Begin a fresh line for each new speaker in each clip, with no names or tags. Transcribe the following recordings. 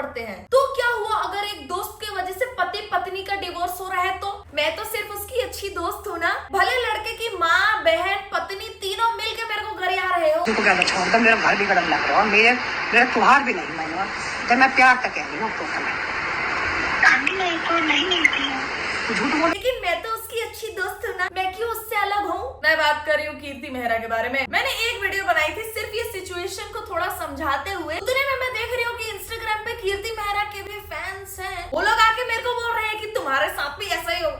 पड़ते हैं। तो क्या हुआ अगर एक दोस्त की वजह से पति पत्नी का डिवोर्स हो रहा है? तो मैं तो सिर्फ उसकी अच्छी दोस्त हूँ ना। भले लड़के की माँ बहन पत्नी तीनों मिलके मेरे को घर आ रहे हो।
तुमको क्या छोड़ दो, मेरा घर भी गड़म लग रहा है, मेरा त्योहार भी नहीं मनाया। तो मैं प्यार तक कह रही हूँ तो नहीं तो नहीं थी झूठ बोल।
लेकिन मैं तो उसकी अच्छी दोस्त हूँ ना, मैं क्यों उससे अलग हूँ? मैं बात कर रही हूँ कीर्ति मेहरा के बारे में। मैंने एक वीडियो बनाई थी सिर्फ ये सिचुएशन को थोड़ा समझाते हुए। उतने में मैं देख रही हूँ कि इंस्टाग्राम पे कीर्ति मेहरा के भी फैंस हैं। वो लोग आके मेरे को बोल रहे हैं कि तुम्हारे साथ भी ऐसा ही हो।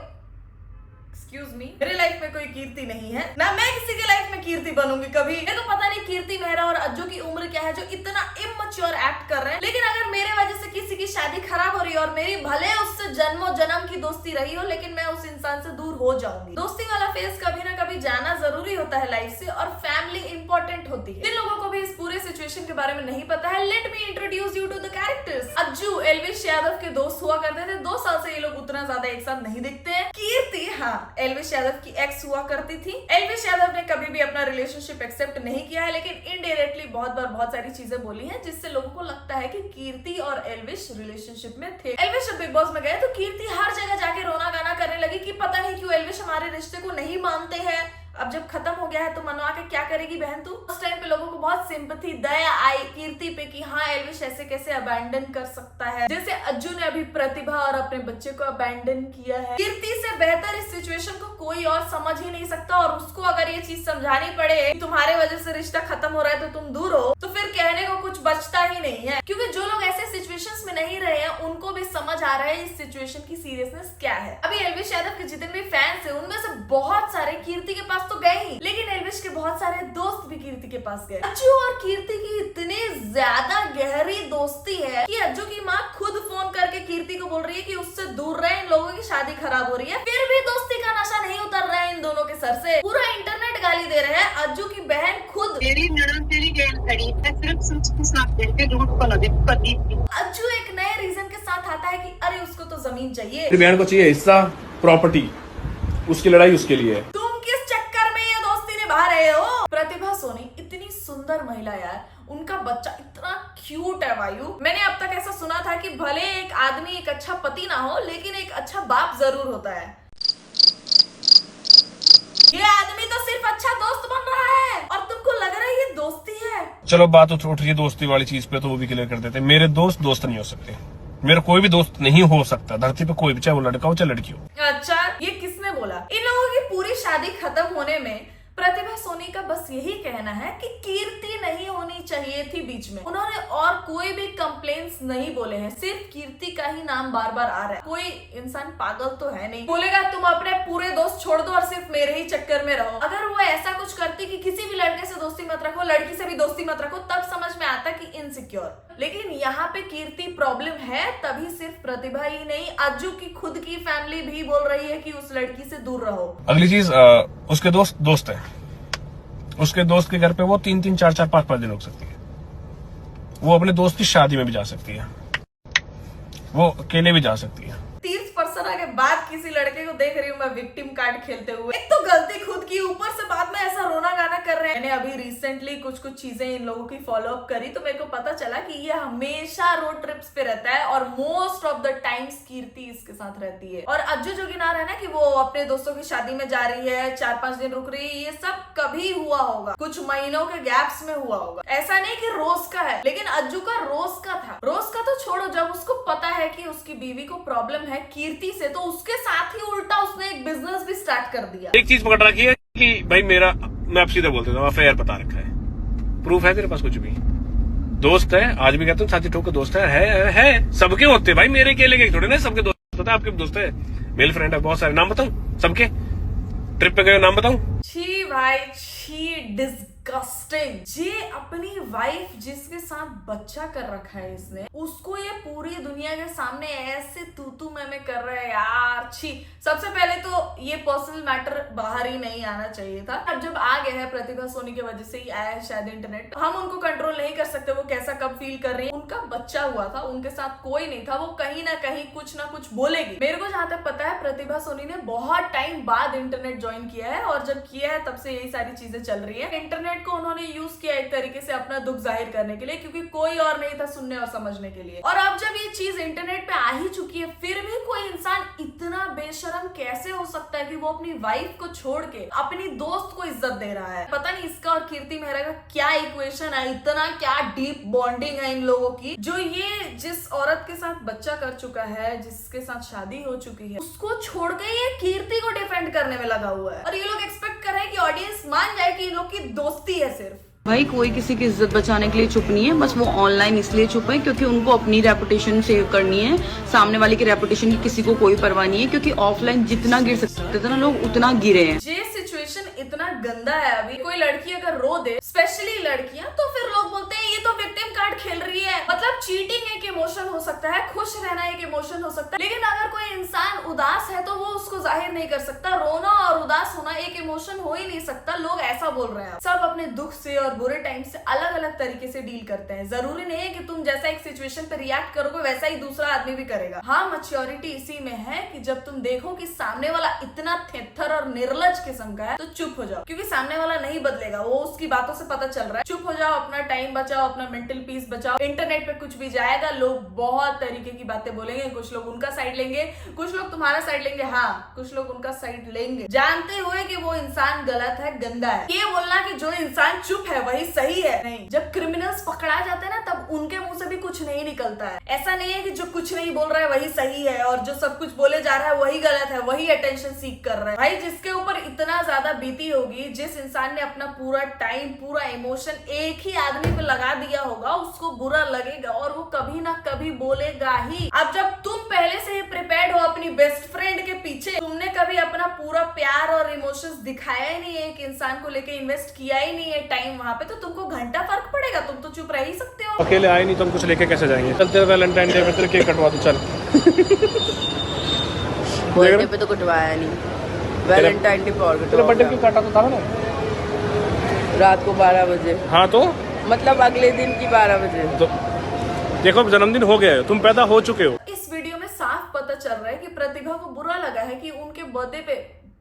एक्सक्यूज मी, मेरी लाइफ में कोई कीर्ति नहीं है ना, मैं किसी की लाइफ में कीर्ति बनूंगी कभी। मेरे को पता नहीं कीर्ति मेहरा और अज्जू की उम्र क्या है जो इतना इमैच्योर एक्ट कर रहे हैं। लेकिन अगर मेरे वजह से किसी की शादी खराब हो रही है और मेरी भले उससे जन्मों जन्म की दोस्ती रही हो, लेकिन मैं उस इंसान से दूर हो जाऊंगी। दोस्ती वाला फेज कभी ना कभी जाना जरूरी होता है लाइफ से, और फैमिली इंपॉर्टेंट होती है। जिन लोगों को भी इस पूरे सिचुएशन के बारे में नहीं पता है, let me introduce you to the characters. Ajju Elvish Yadav के दोस्त हुआ करते थे। 2 साल से ये लोग उतना ज्यादा एक साथ नहीं दिखते हैं। कीर्ति हाँ एल्विश यादव की एक्स हुआ करती थी। एल्विश यादव ने कभी भी अपना रिलेशनशिप एक्सेप्ट नहीं किया है, लेकिन इनडायरेक्टली बहुत सारी चीजें बोली हैं जिससे लोगों को लगता है कि कीर्ति और एल्विश रिलेशनशिप में थे। एल्विश जब बिग बॉस में गए तो कीर्ति हर जगह जाके रोना गाना करने लगी कि पता नहीं क्यों एल्विश हमारे रिश्ते को नहीं मानते हैं। अब जब खत्म हो गया है तो मनवा के क्या करेगी बहन तू? उस टाइम पे लोगों को बहुत सिंपैथी दया आई कीर्ति पे कि हाँ एल्विश ऐसे कैसे अबैंडन कर सकता है, जैसे अज्जू ने अभी प्रतिभा और अपने बच्चे को अबैंडन किया है। कीर्ति से बेहतर इस सिचुएशन को कोई और समझ ही नहीं सकता, और उसको अगर ये चीज समझानी पड़े कि तुम्हारे वजह से रिश्ता खत्म हो रहा है तो तुम दूर हो, तो फिर कहने को कुछ बचता ही नहीं है। क्योंकि जो लोग ऐसे सिचुएशंस में नहीं रहे हैं उनको भी समझ आ रहा है इस सिचुएशन की सीरियसनेस क्या है। अभी एल्विश यादव के जितने भी फैंस है उनमें से बहुत सारे कीर्ति के पास तो गए ही, लेकिन एल्विश के बहुत सारे दोस्त भी कीर्ति के पास गए। अज्जू और कीर्ति की इतनी ज्यादा गहरी दोस्ती है कि अज्जू की माँ खुद फोन करके कीर्ति को बोल रही है कि उससे दूर रहे, इन लोगों की शादी खराब हो रही है। फिर भी दोस्ती का नशा नहीं उतर रहा है इन दोनों के सर से। पूरा इंटरनेट गाली दे रहे हैं। अज्जू की बहन खुद
मेरी ननद तेरी गैर खड़ी है, सिर्फ सच साथ देते झूठ को न दे पति।
अज्जू एक नए रीजन के साथ आता है कि अरे उसको तो जमीन चाहिए,
बहन को चाहिए हिस्सा प्रॉपर्टी, उसकी लड़ाई उसके लिए है।
तुम किस चक्कर में ये दोस्ती निभा रहे हो? प्रतिभा सोनी इतनी सुंदर महिला यार, उनका बच्चा इतना क्यूट है वायु। मैंने अब तक ऐसा सुना था कि भले एक आदमी एक अच्छा पति ना हो, लेकिन एक अच्छा बाप जरूर होता है। ये आदमी तो सिर्फ अच्छा दोस्त बन रहा है और तुमको लग रहा है ये दोस्ती है।
चलो बात उठ रही है दोस्ती वाली चीज पे, तो वो भी क्लियर कर देते हैं। मेरे दोस्त नहीं हो सकते, मेरा कोई भी दोस्त नहीं हो सकता धरती पे, कोई भी, चाहे वो लड़का हो चाहे लड़की हो।
अच्छा ये किसने बोला? इन लोगों की पूरी शादी खत्म होने में प्रतिभा सोनी का बस यही कहना है कि कीर्ति नहीं होनी चाहिए थी बीच में। उन्होंने और कोई भी कंप्लेंट्स नहीं बोले हैं, सिर्फ कीर्ति का ही नाम बार बार आ रहा है। कोई इंसान पागल तो है नहीं बोलेगा तुम अपने पूरे दोस्त छोड़ दो और सिर्फ मेरे ही चक्कर में रहो। अगर वो ऐसा कुछ करती कि किसी भी लड़के से दोस्ती मत रखो, लड़की से भी दोस्ती मत रखो, तब समझ में आता कि इनसिक्योर। लेकिन यहाँ पे कीर्ति प्रॉब्लम है, तभी सिर्फ प्रतिभा ही नहीं, अज्जू की खुद की फैमिली भी बोल रही है कि उस लड़की से दूर रहो।
अगली चीज, उसके दोस्त है, उसके दोस्त के घर पे वो 3-3, 4-4, 5-5 दिन रुक सकती है। वो अपने दोस्त की शादी में भी जा सकती है, वो अकेले भी जा सकती है।
30 पर्सन के बाद किसी लड़के को देख रही हूँ मैं विक्टिम कार्ड खेलते हुए। एक तो गलती खुद की, ऊपर से बाद में ऐसा रोना गाना कर रहे हैं। मैंने अभी रिसेंटली कुछ चीजें इन लोगों की फॉलो अप करी तो मेरे को पता चला कि ये हमेशा रोड ट्रिप्स पे रहता है और मोस्ट ऑफ द टाइम्स कीर्ति इसके साथ रहती है। और अज्जू जो गिना रहा है ना कि वो अपने दोस्तों की शादी में जा रही है, 4-5 दिन रुक रही है, ये सब कभी हुआ होगा, कुछ महीनों के गैप्स में हुआ होगा। ऐसा नहीं कि रोज का है, लेकिन अज्जू का रोज का था। रोज का तो छोड़ो, जब उसको पता है कि उसकी बीवी को प्रॉब्लम है कीर्ति से, तो उसके साथ ही उल्टा उसने एक बिजनेस भी स्टार्ट कर दिया।
एक चीज पकड़ रखी है कि भाई मैं अब सीधे बोलते हूँ, अफेयर बता रखा है, प्रूफ है तेरे पास कुछ भी? दोस्त है, आज भी कहता हूँ छाती ठोक के दोस्त है सबके होते हैं भाई, मेरे अकेले के थोड़े ना, सबके दोस्त होता है। आपके दोस्त है, मेल फ्रेंड है बहुत सारे, नाम बताऊं सबके? ट्रिप पे गए नाम बताऊं?
छी भाई छी, डिस्गस्टिंग। ये अपनी वाइफ जिसके साथ बच्चा कर रखा है इसने, उसको ये पूरी दुनिया के सामने ऐसे तू मैं कर रहा है यार, छी। सबसे पहले तो ये पर्सनल मैटर बाहर ही नहीं आना चाहिए था। अब जब आ गया है, प्रतिभा सोनी की वजह से ही आया है शायद इंटरनेट, हम उनको कंट्रोल नहीं कर सकते वो कैसा कब फील कर रही है। उनका बच्चा हुआ था, उनके साथ कोई नहीं था, वो कहीं ना कहीं कुछ ना कुछ बोलेगी। मेरे को जहां तक पता है प्रतिभा सोनी ने बहुत टाइम बाद इंटरनेट ज्वाइन किया है, और जब किया है तब से यही सारी चीजें चल रही है। इंटरनेट इंटरनेट को उन्होंने यूज किया एक तरीके से अपना दुख जाहिर करने के लिए, क्योंकि कोई और नहीं था सुनने और समझने के लिए। और अब जब ये चीज इंटरनेट पे आ ही चुकी है, फिर भी कोई इंसान इतना बेशरम कैसे हो सकता है कि वो अपनी वाइफ को छोड़ के अपनी दोस्त को इज्जत दे रहा है। पता नहीं इसका और कीर्ति मेहरा का क्या इक्वेशन है, इतना क्या डीप बॉन्डिंग है इन लोगों की, जो ये जिस औरत के साथ बच्चा कर चुका है, जिसके साथ शादी हो चुकी है, उसको छोड़ के ये कीर्ति को डिफेंड करने में लगा हुआ है। और ये लोग एक्सपेक्ट कर रहे हैं कि ऑडियंस मान जाए कि इन लोग की दोस्ती है सिर्फ।
भाई कोई किसी की इज्जत बचाने के लिए चुप नहीं है, बस वो ऑनलाइन इसलिए चुप है क्योंकि उनको अपनी रेपुटेशन सेव करनी है। सामने वाले की रेपुटेशन की किसी को कोई परवाह नहीं है, क्योंकि ऑफलाइन जितना गिर सकते थे ना लोग, उतना गिरे हैं।
ये सिचुएशन इतना गंदा है। अभी कोई लड़की अगर रो दे, स्पेशली लड़कियां, तो फिर लोग बोलते हैं ये तो विक्टिम कार्ड खेल रही है। मतलब चीटिंग एक इमोशन हो सकता है, खुश रहना एक इमोशन हो सकता है, लेकिन अगर कोई इंसान उदास है तो वो उसको जाहिर नहीं कर सकता। रोना और उदास होना एक इमोशन हो ही नहीं सकता। लोग ऐसा बोल रहे हैं। सब अपने दुख से और बुरे टाइम से अलग अलग तरीके से डील करते हैं। जरूरी नहीं है कि तुम जैसा एक सिचुएशन पे रिएक्ट करोगे वैसा ही दूसरा आदमी भी करेगा। हाँ, मैच्योरिटी इसी में है कि जब तुम देखो कि सामने वाला इतना थेथर और निर्लज किस्म का है तो चुप हो जाओ, क्योंकि सामने वाला नहीं बदलेगा, वो उसकी बातों से पता चल रहा है। चुप हो जाओ, अपना टाइम बचाओ, अपना मेंटल पीस बचाओ। इंटरनेट पे कुछ भी जाएगा, लोग बहुत तरीके की बातें बोलेंगे। कुछ लोग उनका साइड लेंगे, कुछ लोग तुम्हारा साइड लेंगे, हाँ कुछ लोग उनका साइड लेंगे, जानते हुए कि वो इंसान गलत है, गंदा है। ये बोलना कि जो इंसान चुप है वही सही है, नहीं। जब क्रिमिनल्स पकड़ा जाते हैं ना, तब उनके मुंह से भी कुछ नहीं निकलता है। ऐसा नहीं है कि जो कुछ नहीं बोल रहा है वही सही है और जो सब कुछ बोले जा रहा है वही गलत है, वही अटेंशन सीख कर रहा है। भाई जिसके ऊपर इतना ज्यादा बीती होगी, जिस इंसान ने अपना पूरा टाइम, पूरा इमोशन एक ही आदमी पे लगा दिया होगा, उसको बुरा लगेगा और वो कभी ना कभी बोलेगा ही। अब जब तुम पहले से ही प्रिपेयर्ड हो अपनी बेस्ट फ्रेंड के पीछे, तुमने कभी अपना पूरा प्यार और इमोशंस दिखाया ही नहीं है, एक इंसान को लेके इन्वेस्ट किया ही नहीं है टाइम वहां पे, तो तुमको घंटा फर्क पड़ेगा? तुम तो चुप रह ही सकते हो।
अकेले आए नहीं तो हम कुछ लेके कैसे जाएंगे? चलते वैलेंटाइन डे में तेरे केक कटवा दूं, चल।
बर्थडे पे तो कटवाया नहीं, वैलेंटाइन डे पर
तेरा बर्थडे क्यों काटा तो था ना
रात को 12 बजे।
हाँ तो
मतलब अगले दिन की 12 बजे।
तो देखो जन्मदिन हो गया है, तुम पैदा हो चुके हो।
इस वीडियो में साफ पता चल रहा है कि प्रतिभा को बुरा लगा है कि उनके बर्थडे पे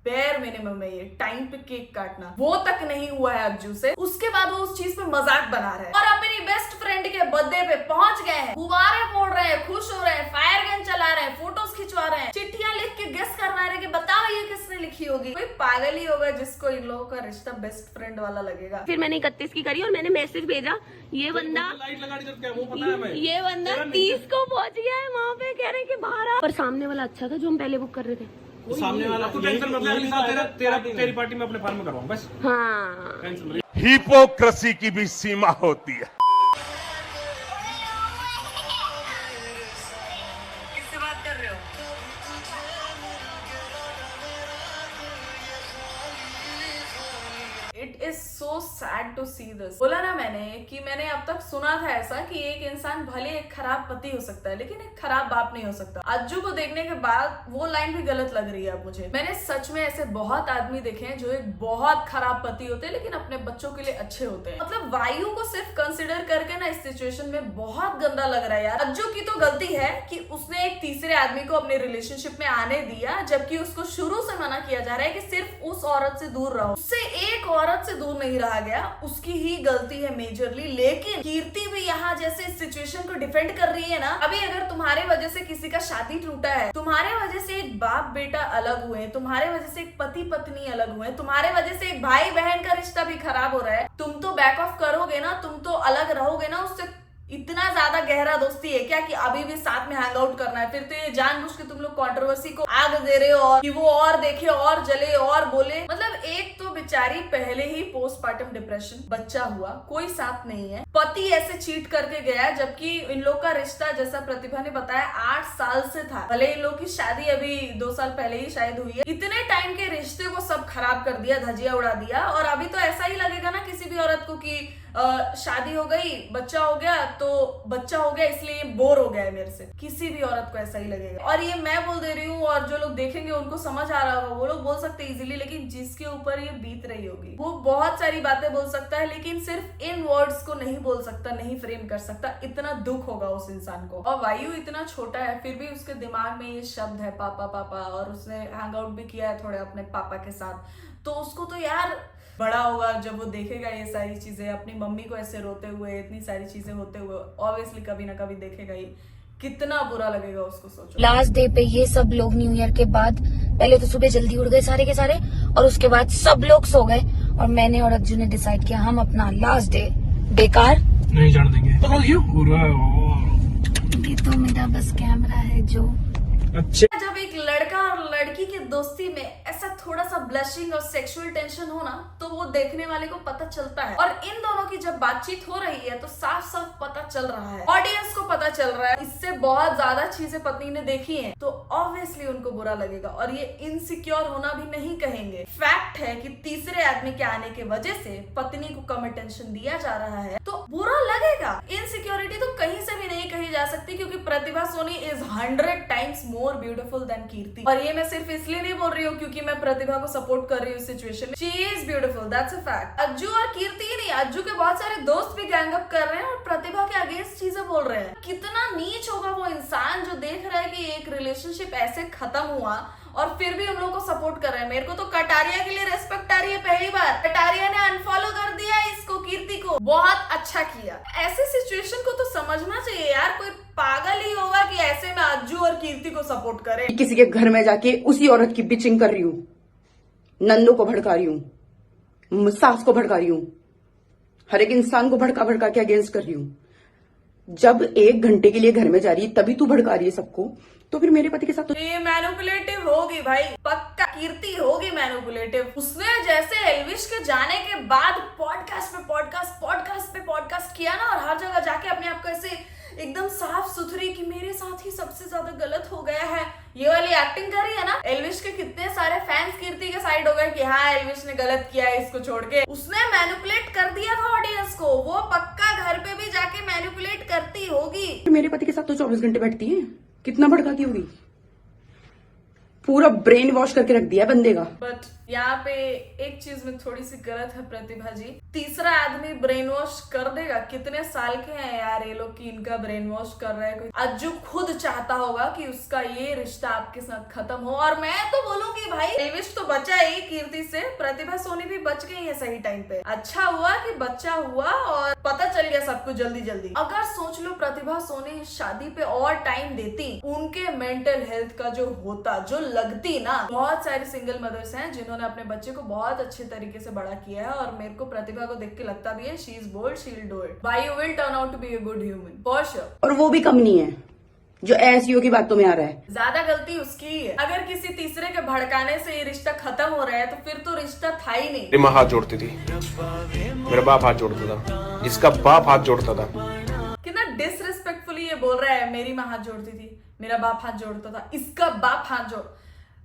बेयर मिनिमम है ये टाइम पे केक काटना, वो तक नहीं हुआ है अज्जू से। उसके बाद वो उस चीज पे मजाक बना रहे हैं और अपनी बेस्ट फ्रेंड के बर्थडे पे पहुंच गए हैं, गुब्बारे फोड़ रहे हैं, खुश हो रहे हैं, फायर गन चला रहे हैं, फोटोज खिंचवा रहे हैं, चिट्ठियां लिख के गेस करवा रहे हैं कि बताओ ये किसने लिखी होगी। कोई पागल ही होगा जिसको इन लोगों का रिश्ता बेस्ट फ्रेंड वाला लगेगा।
फिर मैंने 31 की करी और मैंने मैसेज भेजा, ये बंदा 30 को पहुंच गया है वहाँ पे, कह रहे हैं कि बाहर आ। पर सामने वाला अच्छा था जो हम पहले बुक कर रहे थे।
सामने वाला तू टेंशन मत ले, तेरी पार्टी में अपने फार्म में करवाऊं बस।
हाँ,
हिपोक्रेसी की भी सीमा होती है।
किससे बात कर रहे हो?
It is so sad to see this. बोला ना मैंने कि मैंने अब तक सुना था ऐसा कि एक इंसान भले एक खराब पति हो सकता है लेकिन एक खराब बाप नहीं हो सकता। अज्जू को देखने के बाद वो लाइन भी गलत लग रही है अब मुझे। मैंने सच में ऐसे बहुत आदमी देखे हैं जो एक बहुत खराब पति होते हैं लेकिन अपने बच्चों के लिए अच्छे होते हैं। मतलब वायु को सिर्फ कंसिडर करके ना इस सिचुएशन में बहुत गंदा लग रहा है यार। अज्जू की तो गलती है कि उसने एक तीसरे आदमी को अपने रिलेशनशिप में आने दिया, जबकि उसको शुरू से मना किया जा रहा है कि सिर्फ उस औरत से दूर रहो। उससे एक औरत से दूर नहीं रहा गया, उसकी ही गलती है मेजरली। लेकिन कीर्ति भी यहाँ जैसे इस सिचुएशन को डिफेंड कर रही है ना। अभी अगर तुम्हारे वजह से किसी का शादी टूटा है, तुम्हारे वजह से एक बाप बेटा अलग हुए, तुम्हारे वजह से एक पति पत्नी अलग हुए, तुम्हारे वजह से एक भाई बहन का रिश्ता भी खराब हो रहा है, तुम तो बैक ऑफ करोगे ना, तुम तो अलग रहोगे ना। उससे इतना ज्यादा गहरा दोस्ती है क्या कि अभी भी साथ में हैंग आउट करना है? फिर तो ये जानबूझ के तुम लोग कंट्रोवर्सी को आग दे रहे हो और कि वो और देखे और जले और बोले। मतलब एक तो बेचारी पहले ही पोस्टमार्टम डिप्रेशन, बच्चा हुआ, कोई साथ नहीं है, पति ऐसे चीट करके गया, जबकि इन लोग का रिश्ता जैसा प्रतिभा ने बताया 8 साल से था। भले इन लोग की शादी अभी 2 साल पहले ही शायद हुई है। इतने टाइम के रिश्ते को सब खराब कर दिया, धजिया उड़ा दिया। और अभी तो ऐसा ही लगेगा ना किसी भी औरत को कि शादी हो गई, बच्चा हो गया, तो बच्चा हो गया इसलिए बोर हो गया है मेरे से। किसी भी औरत को ऐसा ही लगेगा। और ये मैं बोल दे रही हूँ और जो लोग देखेंगे उनको समझ आ रहा होगा, वो लोग बोल सकते हैं इजीली, लेकिन जिसके ऊपर ये बीत रही होगी वो बहुत सारी बातें बोल सकता है लेकिन सिर्फ इन वर्ड्स को नहीं बोल सकता, नहीं फ्रेम कर सकता। इतना दुख होगा उस इंसान को। और वायु इतना छोटा है फिर भी उसके दिमाग में ये शब्द है पापा पापा, और उसने हैंग आउट भी किया है थोड़े अपने पापा के साथ, तो उसको तो यार बड़ा होगा जब वो देखेगा ये सारी चीजें, अपनी मम्मी को ऐसे रोते हुए, इतनी सारी चीजें होते हुए, ऑब्वियसली कभी ना कभी देखेगा ही, कितना बुरा लगेगा उसको, सोचो।
लास्ट डे पे ये सब लोग न्यू ईयर के बाद पहले तो सुबह जल्दी उठ गए सारे के सारे, और उसके बाद सब लोग सो गए, और मैंने और अर्जुन ने डिसाइड किया हम अपना लास्ट डे बेकार
नहीं जान देंगे। तो क्यों?
ये तो मेरा बस कैमरा है जो
अच्छा,
जब एक लड़का और लड़की की दोस्ती में ऐसा थोड़ा सा ब्लशिंग और सेक्सुअल टेंशन हो ना, तो वो देखने वाले को पता चलता है। और इन दोनों की जब बातचीत हो रही है तो साफ साफ पता चल रहा है, ऑडियंस को पता चल रहा है, इससे बहुत ज्यादा चीजें पत्नी ने देखी हैं, तो ऑब्वियसली उनको बुरा लगेगा। और ये इनसिक्योर होना भी नहीं कहेंगे, फैक्ट है कि तीसरे आदमी के आने की वजह से पत्नी को कम अटेंशन दिया जा रहा है, तो बुरा लगेगा। इनसिक्योरिटी तो कहीं से भी नहीं कही जा सकती, क्योंकि Pratibha Soni is 100 times more beautiful than Kirti. और ये मैं सिर्फ इसलिए नहीं बोल रही हूँ क्योंकि मैं प्रतिभा को सपोर्ट कर रही हूँ सिचुएशन में। She is beautiful, that's a fact. Ajju और कीर्ति ही नहीं, अज्जू के बहुत सारे दोस्त भी गैंग अप कर रहे हैं और प्रतिभा के अगेंस्ट चीजें बोल रहे हैं। कितना नीच होगा वो इंसान जो देख रहा है कि एक रिलेशनशिप ऐसे खत्म हुआ और फिर भी उन लोगों को सपोर्ट कर रहे हैं। मेरे को तो कटारिया के लिए रेस्पेक्ट आ रही है। पहली बार कटारिया ने अनफॉलो कर दिया इसको, कीर्ति को, बहुत अच्छा किया। ऐसे सिचुएशन को तो समझना चाहिए यार, कोई पागल ही होगा कि ऐसे में अज्जू और कीर्ति को सपोर्ट करे।
किसी के घर में जाके उसी औरत की बिचिंग कर रही हूँ, नंदों को भड़का रही हूँ, सास को भड़का रही हूँ, हर एक इंसान को भड़का भड़का के अगेंस्ट कर रही हूँ। जब 1 घंटे के लिए घर में जा रही है तभी तू भड़का रही है सबको, तो फिर मेरे पति के साथ तो
ये मैनिपुलेटिव होगी भाई, पक्का कीर्ति होगी मैनिपुलेटिव। उसने जैसे एल्विश के जाने के बाद पॉडकास्ट पे पॉडकास्ट किया ना, और हर जगह जाके अपने आप को ऐसे एकदम साफ सुथरी कि मेरे साथ ही सबसे ज्यादा गलत हो गया है, ये वाली एक्टिंग कर रही है ना। एल्विश के कितने सारे फैंस कीर्ति के साइड हो गए कि हाँ एल्विश ने गलत किया है इसको छोड़ के। उसने मैनिपुलेट कर दिया था ऑडियंस को, वो पक्का घर पे भी जाके मैनिपुलेट करती होगी।
मेरे पति के साथ तो 24 घंटे बैठती है, कितना भड़काती होगी, पूरा ब्रेन वॉश करके रख दिया बंदे का।
बट यहाँ पे एक चीज में थोड़ी सी गलत है प्रतिभा जी, तीसरा आदमी ब्रेन वॉश कर देगा? कितने साल के हैं यार ये लोग कि इनका ब्रेन वॉश कर रहा है कोई? अज्जू खुद चाहता होगा कि उसका ये रिश्ता आपके साथ खत्म हो, और मैं तो बोलूंगी भाई एल्विश तो बचा ही कीर्ति से, प्रतिभा सोनी भी बच गई है सही टाइम पे। अच्छा हुआ कि बच्चा हुआ और पता चल गया सब कुछ जल्दी जल्दी। अगर सोच लो प्रतिभा सोनी शादी पे और टाइम देती, उनके मेंटल हेल्थ का जो होता, जो लगती ना। बहुत सारी सिंगल मदर्स हैं जिन्होंने अपने बच्चे को बहुत अच्छे तरीके से बड़ा किया है, और मेरे को प्रतिभा को देख के लगता भी है she is bold, she will do it, by you will turn out to be a good human for sure.
और वो भी कम नहीं है जो एसईओ की बातों में आ रहा है।
ज्यादा गलती उसकी ही है। अगर किसी तीसरे के भड़काने से ये रिश्ता खत्म हो रहा है तो फिर तो रिश्ता था ही नहीं।
मेरी माँ हाथ जोड़ती थी, मेरा बाप हाथ जोड़ता था, इसका बाप हाथ जोड़ता था।
कितना डिसरिस्पेक्टफुली ये बोल रहा है, मेरी माँ हाथ जोड़ती थी, मेरा बाप हाथ जोड़ता था, इसका बाप हाथ जोड़,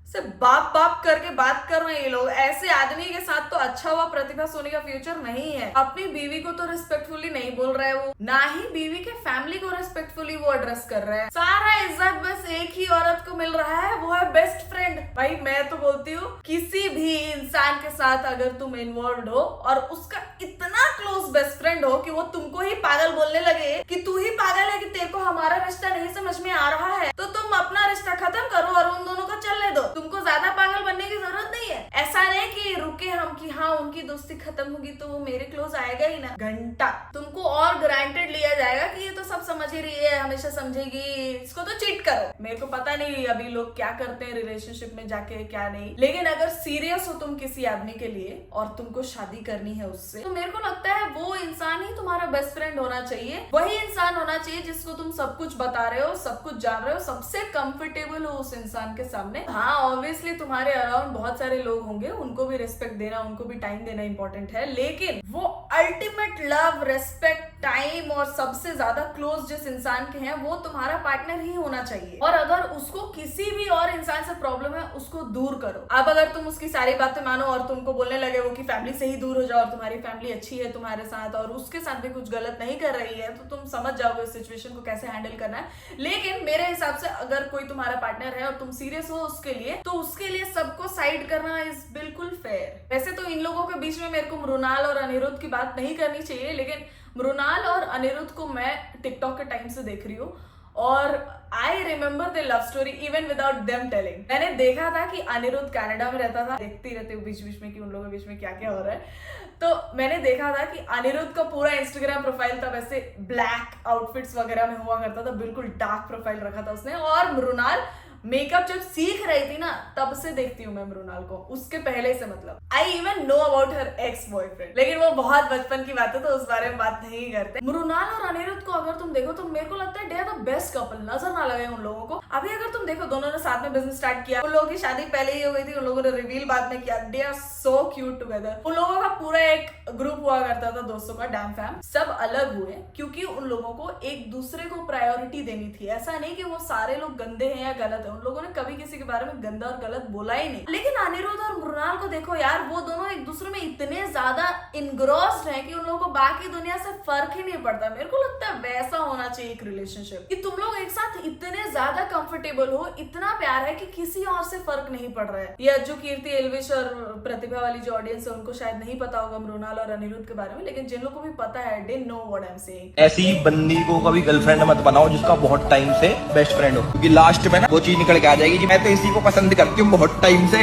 से बाप बाप करके बात कर रहे हैं ये लोग। ऐसे आदमी के साथ तो अच्छा हुआ प्रतिभा सोनी का फ्यूचर नहीं है। अपनी बीवी को तो रिस्पेक्टफुली नहीं बोल रहा है वो, ना ही बीवी के फैमिली को रिस्पेक्टफुली वो एड्रेस कर रहा है। सारा इज्जत बस एक ही औरत को मिल रहा है, वो है बेस्ट फ्रेंड। भाई मैं तो बोलती हूँ किसी भी इंसान के साथ अगर तुम इन्वॉल्व हो और उसका इतना क्लोज बेस्ट फ्रेंड हो कि वो तुमको ही पागल बोलने लगे कि तू ही पागल है कि तेरे को हमारा रिश्ता नहीं समझ में आ रहा है, तो तुम अपना रिश्ता खत्म करो और उन दोनों को चलने दो। तुमको ज्यादा पागल बनने की जरूरत नहीं है। ऐसा नहीं कि रुके हम कि हाँ उनकी दोस्ती खत्म होगी तो वो मेरे क्लोज आएगा ही ना, घंटा तुमको और ग्रांटेड लिया जाएगा कि ये तो सब समझ ही रही है, हमेशा समझेगी, इसको तो चीट करो। मेरे को पता नहीं अभी लोग क्या करते हैं रिलेशनशिप में जाके क्या नहीं, लेकिन अगर सीरियस हो तुम किसी आदमी के लिए और तुमको शादी करनी है उससे, तो मेरे को लगता है वो इंसान ही तुम्हारा बेस्ट फ्रेंड होना चाहिए। वही इंसान होना चाहिए जिसको तुम सब कुछ बता रहे हो, सब कुछ जान रहे हो, सबसे कंफर्टेबल हो उस इंसान के सामने। हाँ ऑब्वियसली तुम्हारे अराउंड बहुत सारे लोग होंगे, उनको भी रिस्पेक्ट देना, उनको भी टाइम देना इंपॉर्टेंट है, लेकिन वो अल्टीमेट लव, रेस्पेक्ट, टाइम और सबसे ज्यादा क्लोज जिस इंसान के हैं वो तुम्हारा पार्टनर ही होना चाहिए। और अगर उसको किसी भी और इंसान से प्रॉब्लम है उसको दूर करो। अब अगर तुम उसकी सारी बातें मानो और तुमको बोलने लगे वो कि फैमिली से ही दूर हो जाओ और तुम्हारी फैमिली अच्छी है तुम्हारे साथ और उसके साथ भी कुछ गलत नहीं कर रही है, तो तुम समझ जाओगे उस सिचुएशन को कैसे हैंडल करना है। लेकिन मेरे हिसाब से अगर कोई तुम्हारा पार्टनर है और तुम सीरियस हो उसके लिए, तो उसके लिए सबको साइड करना इज बिल्कुल फेयर। वैसे तो इन लोगों के बीच में मेरे को मृणाल और अनिरुद्ध की बात नहीं करनी चाहिए, लेकिन मृणाल और अनिरुद्ध को मैं टिकटॉक के टाइम से देख रही हूँ और I remember the love story even without them telling. मैंने देखा था कि अनिरुद्ध कनाडा में रहता था, देखती रहती हूँ बीच बीच में कि उन लोगों के बीच में क्या क्या हो रहा है। तो मैंने देखा था कि अनिरुद्ध का पूरा इंस्टाग्राम प्रोफाइल था वैसे ब्लैक आउटफिट्स वगैरह में हुआ करता था, बिल्कुल डार्क प्रोफाइल रखा था उसने। और मृणाल मेकअप जब सीख रही थी ना तब से देखती हूँ मैं मृणाल को, उसके पहले से मतलब। I even know about her ex boyfriend, लेकिन वो बहुत बचपन की बात है तो उस बारे में बात नहीं करते। मृणाल और अनिरुद्ध को अगर तुम देखो तो मेरे को लगता है they are the best couple, नजर ना लगे उन लोगों को। अभी अगर तुम देखो दोनों ने साथ में बिजनेस स्टार्ट किया, उन लोगों की शादी पहले ही हो गई थी, उन लोगों ने रिवील बाद में किया। They are so cute together. उन लोगों का पूरा एक ग्रुप हुआ करता था दोस्तों का, डैम फैम। सब अलग हुए क्योंकि उन लोगों को एक दूसरे को प्रायोरिटी देनी थी। ऐसा नहीं कि वो सारे लोग गंदे हैं या गलत है, उन लोगों ने कभी किसी के बारे में गंदा और गलत बोला ही नहीं। लेकिन अनिरुद्ध और मृणाल को देखो यार, वो दोनों एक दूसरे में इतने ज्यादा इनग्रोस्ड हैं कि उन लोगों को बाकी दुनिया से फर्क ही नहीं पड़ता। मेरे को लगता है वैसा होना चाहिए एक रिलेशनशिप, कि तुम लोग एक साथ इतने ज्यादा कंफर्टेबल हो, इतना प्यार है कि किसी और से फर्क नहीं पड़ रहा है। ये अज्जू, कीर्ति, एल्विश और प्रतिभा वाली जो ऑडियंस है उनको शायद नहीं पता होगा मृणाल और अनिरुद्ध के बारे में, लेकिन जिन लोगों को भी पता है they know what I am saying.
ऐसी बंदी को कभी गर्लफ्रेंड मत बनाओ जिसका बहुत टाइम से बेस्ट फ्रेंड हो, क्योंकि लास्ट में ना वो चीज निकल के आ जाएगी कि मैं तो इसी को पसंद करती हूँ बहुत टाइम से।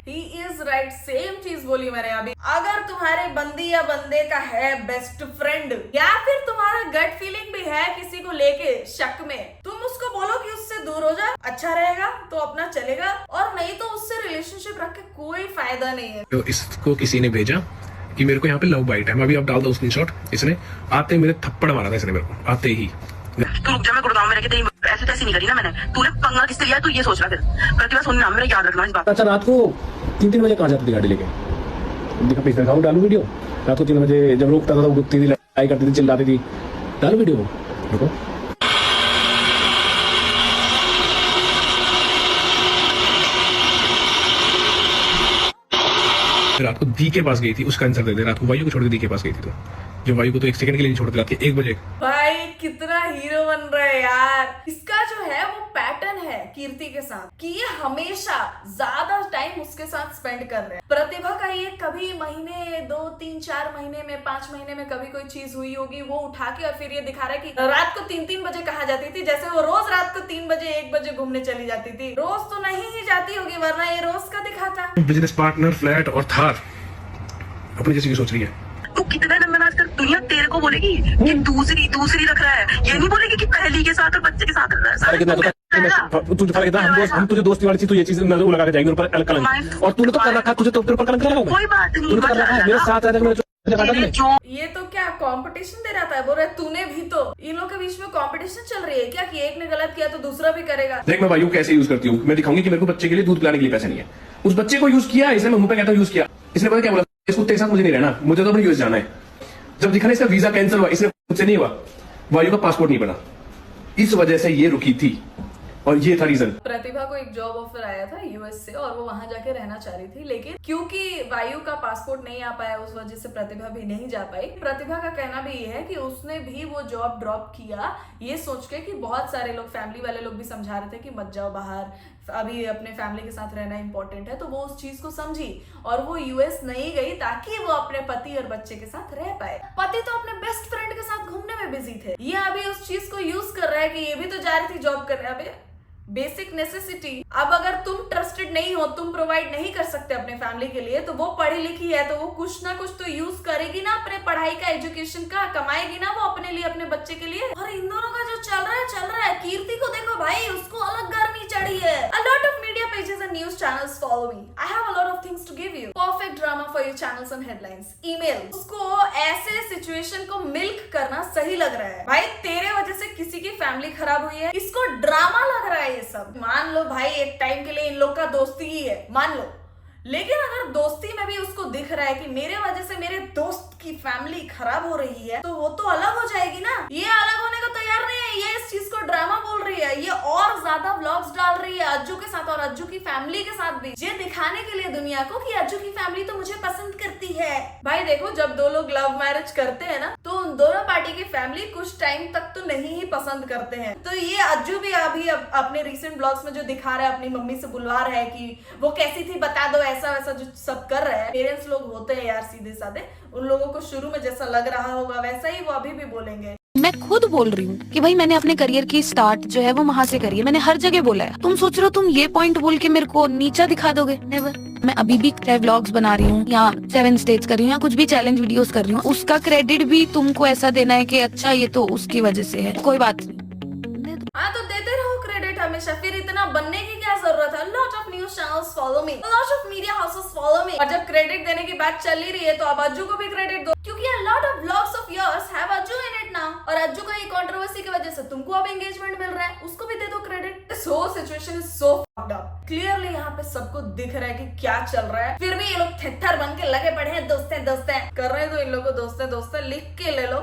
He is right, सेम चीज बोली मैंने अभी। अगर तुम्हारे बंदी या बंदे का है बेस्ट फ्रेंड, या फिर तुम्हारा गट फीलिंग भी है किसी को लेके शक में, तुम उसको बोलो कि उससे दूर हो जा, अच्छा रहेगा तो अपना चलेगा, और नहीं तो उससे रिलेशनशिप रख के कोई फायदा नहीं है।
तो इसको किसी ने भेजा कि मेरे को यहाँ पे लव बाइट है, मैं अभी आप डाल दो स्क्रीनशॉट। इसने आते ही मेरे थप्पड़ मारा था इसने मेरे को, आते ही।
तू रुक जा, मैं गुड़गांव में रह के तेरी ऐसे तैसी नहीं करी ना मैंने। तूने पंगा किससे लिया तू ये सोच रहा। फिर प्रतिभा सुनना, मेरा याद रखना इस बात।
अच्छा, रात को 3-3 बजे कहाँ जाती थी गाड़ी लेके? देखा पिछले दिखाऊं, डालू वीडियो। रात को 3 बजे जब रोकता था तो रुकती थी, लड़ाई करती थी, चिल्लाती थी। डालू वीडियो, रुको। रात को दी के पास गई थी, उसका आंसर दे दे। रात को वायु को छोड़ के दी के पास गई थी, तो जो वायु को तो 1 सेकंड के लिए नहीं छोड़ते, रात के 1 बजे।
भाई कितना हीरो बन रहा है यार। इसका जो है वो पैटर्न है कीर्ति के साथ कि ये हमेशा ज्यादा टाइम उसके साथ स्पेंड कर रहे हैं। प्रतिभा का ये कभी महीने 2, 3, 4 महीने में, 5 महीने में कभी कोई चीज हुई होगी, वो उठा के और फिर ये दिखा रहा है कि रात को 3-3 बजे कहाँ जाती थी, जैसे वो रोज रात को 3 बजे 1 बजे घूमने चली जाती थी। रोज तो नहीं ही जाती होगी, वरना ये रोज का दिखाता।
बिजनेस पार्टनर, फ्लैट और थार, अपनी जैसी की सोच रही है।
तू कितना नंबर कर, दुनिया तेरे को बोलेगी कि दूसरी रख रहा है, ये नहीं बोलेगी कि पहली के साथ और बच्चे के साथ रख रहा है। हम तुझे दोस्ती वाली चीज, तो ये चीज नजर लगा के जाएंगे ऊपर अलग कलंक, और तूने तो कर रखा, तुझे तो ऊपर कलंक लगा। कोई बात नहीं,
मेरे साथ
ये तो क्या कंपटीशन दे रहा था, बोल रहे तूने भी तो। इन लोगों के बीच में कंपटीशन चल रही है क्या कि एक ने गलत किया तो दूसरा भी करेगा।
देख मैं वायु कैसे यूज करती हूँ, मैं दिखाऊंगी कि मेरे को बच्चे के लिए दूध पिलाने के लिए पैसे नहीं है। उस बच्चे को यूज किया, इसने मैं मुंह पे कहता हूँ यूज किया। इसने पता क्या बोला, इस कुत्ते के साथ मुझे नहीं रहना, मुझे तो अपने यूएस जाना है। जब दिखा ना इसका वीजा कैंसिल हुआ, इसने मुझसे नहीं हुआ, वायु का पासपोर्ट नहीं बना, इस वजह से ये रुकी थी, और ये था रीजन।
प्रतिभा को एक जॉब ऑफर आया था यूएस से और वो वहां जाके रहना चाह रही थी, लेकिन क्योंकि वायु का पासपोर्ट नहीं आ पाया उस वजह से प्रतिभा भी नहीं जा पाई। प्रतिभा का कहना भी ये है कि उसने भी वो जॉब ड्रॉप किया ये सोच के कि बहुत सारे लोग, फैमिली वाले लोग भी समझा रहे थे कि मत जाओ बाहर, अभी अपने फैमिली के साथ रहना इंपॉर्टेंट है, तो वो उस चीज को समझी और वो यूएस नहीं गई ताकि वो अपने पति और बच्चे के साथ रह पाए। पति तो अपने बेस्ट फ्रेंड के साथ घूमने में बिजी थे, ये अभी उस चीज को यूज कर रहा है कि ये भी तो जा रही थी जॉब करने। अबे बेसिक नेसेसिटी, अब अगर तुम ट्रस्टेड नहीं हो, तुम प्रोवाइड नहीं कर सकते अपने फैमिली के लिए, तो वो पढ़ी लिखी है तो वो कुछ ना कुछ तो यूज करेगी ना अपने पढ़ाई का, एजुकेशन का, कमाएगी ना वो अपने लिए, अपने बच्चे के लिए। और इन दोनों का जो चल रहा है। कीर्ति को देखो भाई, उसको अलग गर्मी चढ़ी है। A lot of media pages and news channels follow me. I have a lot of things to give you. Perfect drama for your channels and headlines. Email. उसको ऐसे सिचुएशन को मिल्क करना सही लग रहा है। भाई तेरे वजह से किसी की फैमिली खराब हुई है, इसको ड्रामा लग रहा है ये सब। मान लो भाई एक टाइम के लिए इन लोग का दोस्ती ही है, मान लो, लेकिन अगर दोस्ती में भी उसको दिख रहा है कि मेरे वजह से मेरे दोस्त की फैमिली खराब हो रही है, तो वो तो अलग हो जाएगी ना। ये अलग होने को तैयार नहीं है, ये इस चीज को ड्रामा बोल रही है, ये और ज्यादा व्लॉग्स डाल रही है अज्जू के साथ और अज्जू की फैमिली के साथ भी, ये दिखाने के लिए दुनिया को कि अज्जू की फैमिली तो मुझे पसंद करती है। भाई देखो, जब दो लोग लव मैरिज करते हैं ना, तो उन दोनों पार्टी की फैमिली कुछ टाइम तक तो नहीं ही पसंद करते हैं। तो ये अज्जू भी अभी अपने रिसेंट ब्लॉग्स में जो दिखा रहा है, अपनी मम्मी से बुलवा रहा है कि वो कैसी थी बता दो, ऐसा वैसा जो सब कर रहा है। पेरेंट्स लोग होते हैं यार सीधे साधे, उन लोगों को शुरू में जैसा लग रहा होगा वैसा ही वो अभी भी बोलेंगे।
मैं खुद बोल रही हूँ कि भाई मैंने अपने करियर की स्टार्ट जो है वो वहाँ से करी है, मैंने हर जगह बोला है। तुम सोच रहे हो तुम ये पॉइंट बोल के मेरे को नीचा दिखा दोगे? नेवर। मैं अभी भी चाहे व्लॉग्स बना रही हूँ या 7 स्टेट्स कर रही हूँ या कुछ भी चैलेंज वीडियोस कर रही हूँ, उसका क्रेडिट भी तुमको ऐसा देना है कि अच्छा ये तो उसकी वजह से है, कोई बात नहीं।
हाँ तो देते रहो क्रेडिट हमेशा, फिर इतना बनने की क्या जरूरत है? Lot of news channels follow me, lot of media houses follow me. और जब क्रेडिट देने की बात चल ही रही है तो अब अज्जू को भी क्रेडिट दो, क्योंकि a lot of vlogs of yours have Ajju in it now। और अज्जू का ये कंट्रोवर्सी की वजह से तुमको अब एंगेजमेंट मिल रहा है, उसको भी दे दो credit. This whole situation is so fucked up. Clearly यहाँ पे सबको दिख रहा है कि क्या चल रहा है, फिर भी ये लोग थित्तर बन के लगे पड़े हैं दोस्तें दोस्तें कर रहे हैं। तो इन लोगों को दोस्तें दोस्तें लिख के ले लो।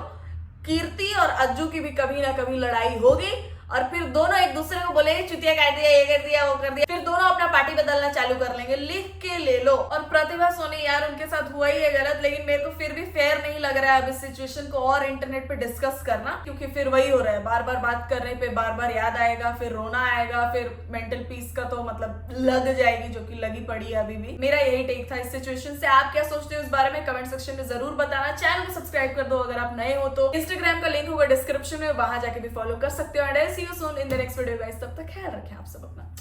कीर्ति और अज्जू की भी कभी ना कभी लड़ाई होगी और फिर दोनों एक दूसरे को बोलेंगे चुतिया कर दिया, ये कर दिया, वो कर दिया, फिर दोनों अपना पार्टी बदलना चालू कर लेंगे। लिख के ले लो। और प्रतिभा सोनी, यार उनके साथ हुआ ही है गलत, लेकिन मेरे को फिर भी फेयर नहीं लग रहा है अब इस सिचुएशन को और इंटरनेट पे डिस्कस करना, क्योंकि फिर वही हो रहा है, बार बार बात करने पे बार बार याद आएगा, फिर रोना आएगा, फिर मेंटल पीस का तो मतलब लग जाएगी, जो कि लगी पड़ी है अभी भी। मेरा यही टेक था इस सिचुएशन से। आप क्या सोचते हो इस बारे में कमेंट सेक्शन में जरूर बताना। चैनल को सब्सक्राइब कर दो अगर आप नए हो तो। इंस्टाग्राम का लिंक होगा डिस्क्रिप्शन में, वहां जाके भी फॉलो कर सकते हो। And I see you soon in the next video guys. तब तक ख्याल रखें आप सब अपना।